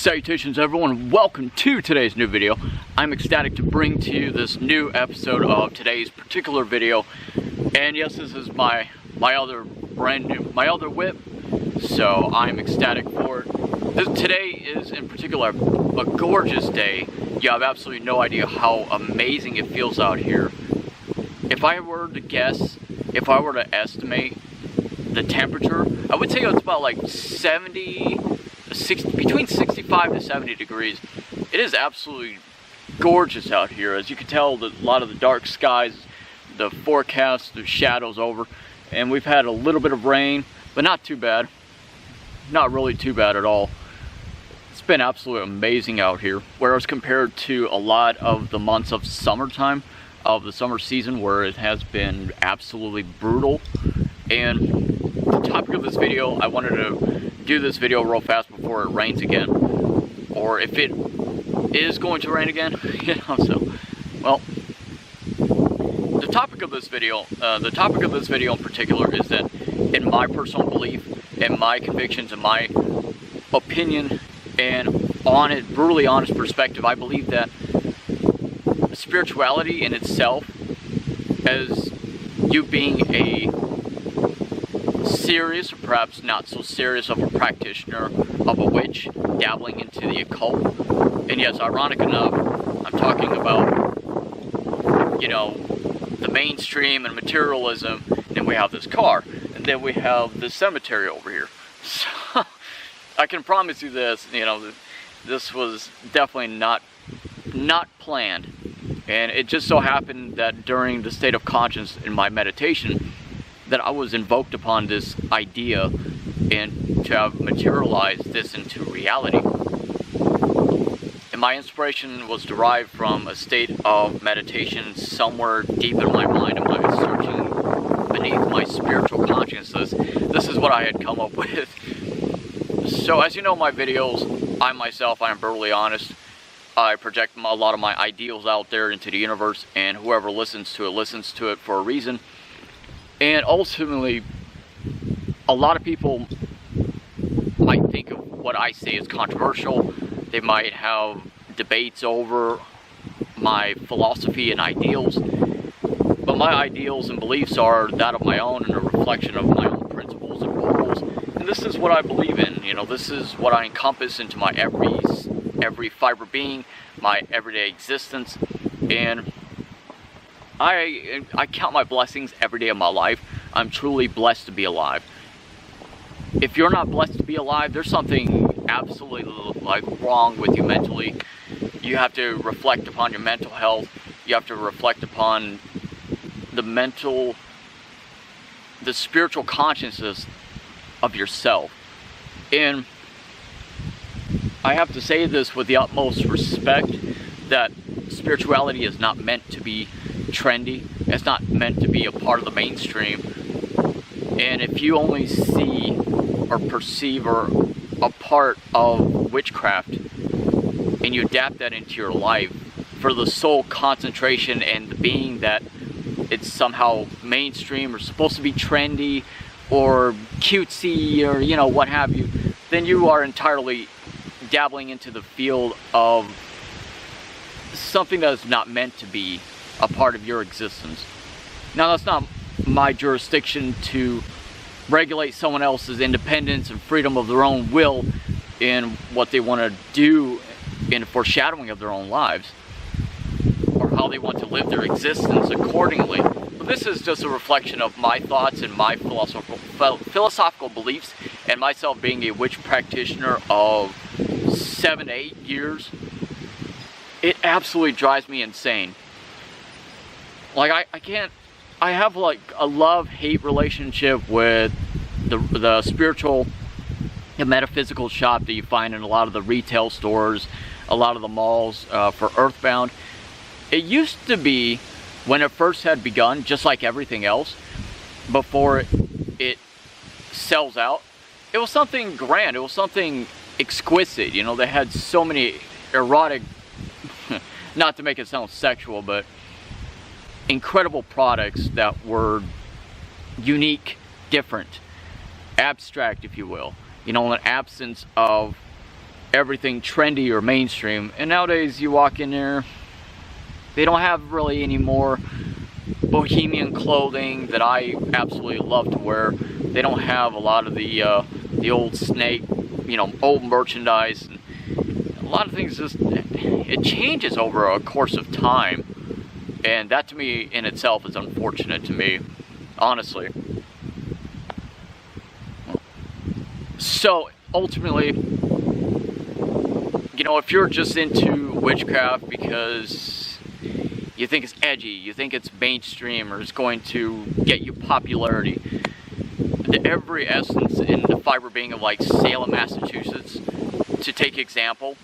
Salutations everyone, welcome to today's new video. I'm ecstatic to bring to you this new episode of today's particular video. And yes, this is my other whip, so I'm ecstatic for it. Today is in particular a gorgeous day. You have absolutely no idea how amazing it feels out here. If I were to guess, if I were to estimate the temperature, I would say it's about like 60, between 65 to 70 degrees. It is absolutely gorgeous out here. As you can tell, a lot of the dark skies, the forecast, the shadows over, and we've had a little bit of rain, but not too bad. Not really too bad at all. It's been absolutely amazing out here, whereas compared to a lot of the months of summertime, of the summer season, where it has been absolutely brutal. And the topic of this video, I wanted to do this video real fast before it rains again, or if it is going to rain again, you know. So, well, the topic of this video in particular is that, in my personal belief, and my convictions, and my opinion, and brutally honest perspective, I believe that spirituality in itself, as you being a serious, or perhaps not so serious, of a practitioner of a witch, dabbling into the occult. And yes, ironic enough, I'm talking about, you know, the mainstream and materialism. Then we have this car, and then we have this cemetery over here. So I can promise you this, you know, this was definitely not planned. And it just so happened that during the state of conscience in my meditation, that I was invoked upon this idea and to have materialized this into reality. And my inspiration was derived from a state of meditation somewhere deep in my mind. Am I searching beneath my spiritual consciousness? This is what I had come up with. So as you know, my videos, I am brutally honest. I project a lot of my ideals out there into the universe, and whoever listens to it for a reason. And ultimately, a lot of people might think of what I say as controversial. They might have debates over my philosophy and ideals. But my ideals and beliefs are that of my own, and a reflection of my own principles and morals. And this is what I believe in. You know, this is what I encompass into my every fiber being, my everyday existence. And I count my blessings every day of my life. I'm truly blessed to be alive. If you're not blessed to be alive, there's something absolutely wrong with you mentally. You have to reflect upon your mental health. You have to reflect upon the spiritual consciousness of yourself. And I have to say this with the utmost respect, that spirituality is not meant to be trendy. It's not meant to be a part of the mainstream. And if you only see or perceive or a part of witchcraft, and you adapt that into your life for the sole concentration and the being that it's somehow mainstream or supposed to be trendy or cutesy or, you know, what have you, then you are entirely dabbling into the field of something that is not meant to be a part of your existence. Now, that's not my jurisdiction to regulate someone else's independence and freedom of their own will in what they want to do in foreshadowing of their own lives, or how they want to live their existence accordingly. But this is just a reflection of my thoughts and my philosophical beliefs, and myself being a witch practitioner of 7 to 8 years. It absolutely drives me insane. Like, I have like a love-hate relationship with the spiritual and metaphysical shop that you find in a lot of the retail stores, a lot of the malls for Earthbound. It used to be, when it first had begun, just like everything else, before it sells out, it was something grand, it was something exquisite. You know, they had so many erotic, not to make it sound sexual, but incredible products that were unique, different, abstract, if you will. You know, an absence of everything trendy or mainstream. And nowadays you walk in there, they don't have really any more bohemian clothing that I absolutely love to wear. They don't have a lot of the old snake, you know, old merchandise. And a lot of things just, it changes over a course of time. And that to me in itself is unfortunate to me, honestly. So ultimately, you know, if you're just into witchcraft because you think it's edgy, you think it's mainstream, or it's going to get you popularity, the every essence in the fiber being of like Salem, Massachusetts, to take example,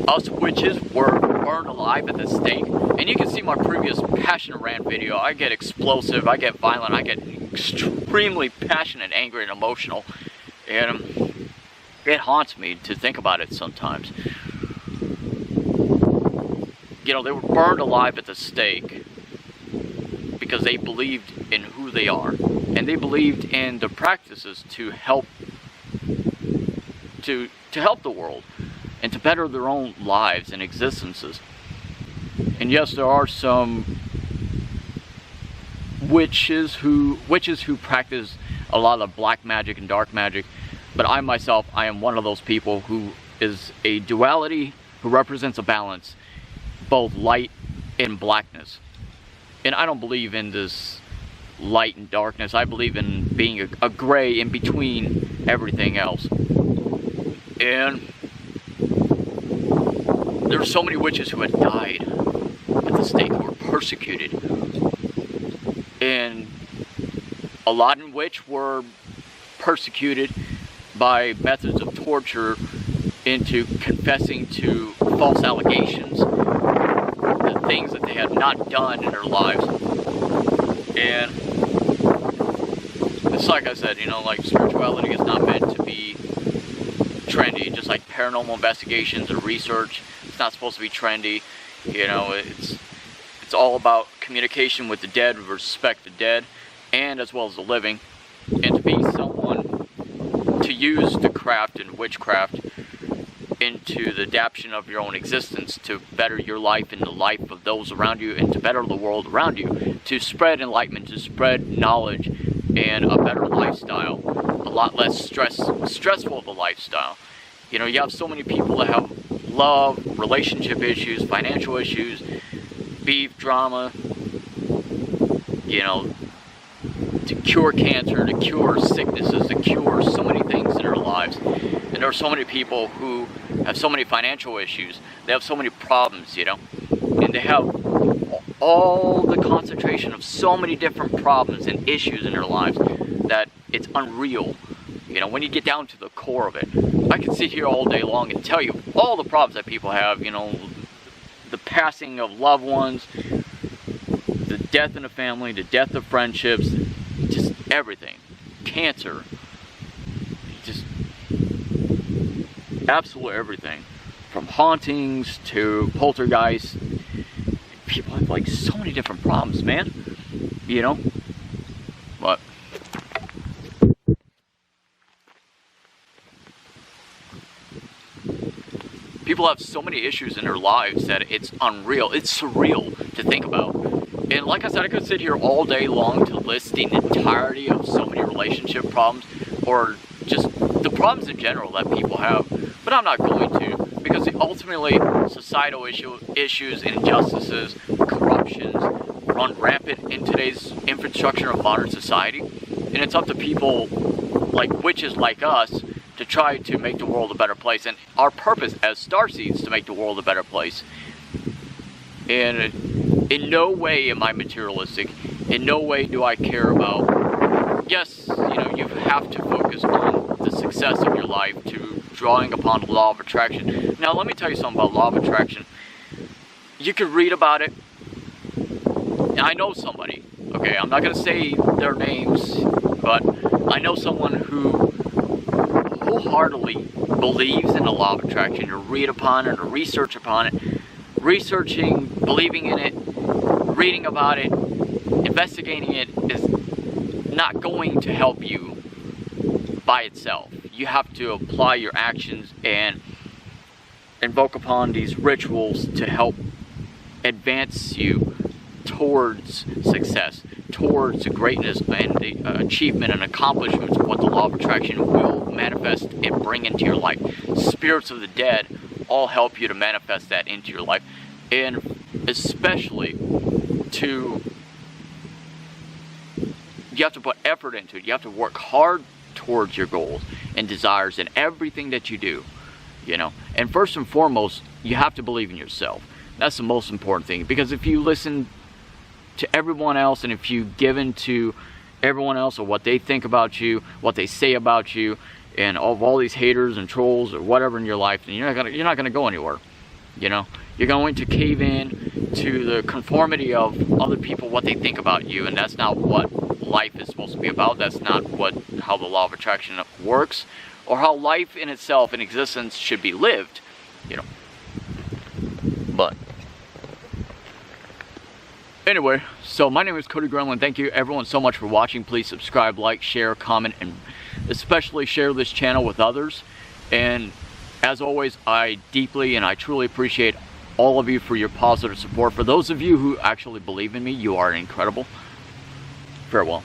us witches were burned alive at the stake. And you can see my previous passionate rant video. I get explosive, I get violent, I get extremely passionate, angry, and emotional. And it haunts me to think about it sometimes. You know, they were burned alive at the stake because they believed in who they are. And they believed in the practices to help the world and to better their own lives and existences. And yes, there are some witches who practice a lot of black magic and dark magic, but I myself, I am one of those people who is a duality, who represents a balance, both light and blackness. And I don't believe in this light and darkness. I believe in being a gray in between everything else. And there were so many witches who had died at the stake, who were persecuted. And a lot in which were persecuted by methods of torture into confessing to false allegations, the things that they had not done in their lives. And it's like I said, you know, like spirituality is not meant to be trendy, just like paranormal investigations or research. It's not supposed to be trendy. You know, it's all about communication with the dead, respect the dead, and as well as the living, and to be someone to use the craft and witchcraft into the adaptation of your own existence to better your life and the life of those around you, and to better the world around you, to spread enlightenment, to spread knowledge and a better lifestyle, a lot less stressful of a lifestyle. You know, you have so many people that have love, relationship issues, financial issues, beef, drama, you know, to cure cancer, to cure sicknesses, to cure so many things in their lives. And there are so many people who have so many financial issues, they have so many problems, you know, and they have all the concentration of so many different problems and issues in their lives that it's unreal. You know, when you get down to the core of it, I can sit here all day long and tell you all the problems that people have, you know, the passing of loved ones, the death in the family, the death of friendships, just everything. Cancer, just absolutely everything. From hauntings to poltergeists. People have like so many different problems, man. You know? But people have so many issues in their lives that it's unreal. It's surreal to think about. And like I said, I could sit here all day long to list the entirety of so many relationship problems, or just the problems in general that people have. But I'm not going to, because ultimately societal issues, injustices, corruptions run rampant in today's infrastructure of modern society. And it's up to people like witches like us to try to make the world a better place. And our purpose as Starseeds to make the world a better place. And in no way am I materialistic. In no way do I care about, yes, you know, you have to focus on the success of your life to drawing upon the law of attraction. Now let me tell you something about law of attraction. You can read about it. And I know somebody, okay, I'm not going to say their names, but I know someone who wholeheartedly believes in the law of attraction, to read upon it, to research upon it, researching, believing in it, reading about it, investigating it is not going to help you by itself. you have to apply your actions and invoke upon these rituals to help advance you towards success, towards the greatness and the achievement and accomplishments of what the law of attraction will manifest and bring into your life. Spirits of the dead all help you to manifest that into your life, and especially you have to put effort into it. You have to work hard towards your goals and desires in everything that you do, you know. And first and foremost, you have to believe in yourself. That's the most important thing, because if you listen to everyone else and if you give in to everyone else or what they think about you, what they say about you, and all these haters and trolls or whatever in your life, then you're not gonna go anywhere. You know, you're going to cave in to the conformity of other people, what they think about you, and that's not what life is supposed to be about. That's not how the law of attraction works, or how life in itself, in existence, should be lived. You know. But anyway, so my name is Cody Gremlin. Thank you everyone so much for watching. Please subscribe, like, share, comment, and especially share this channel with others. And as always, I deeply and I truly appreciate all of you for your positive support. For those of you who actually believe in me, you are incredible. Farewell.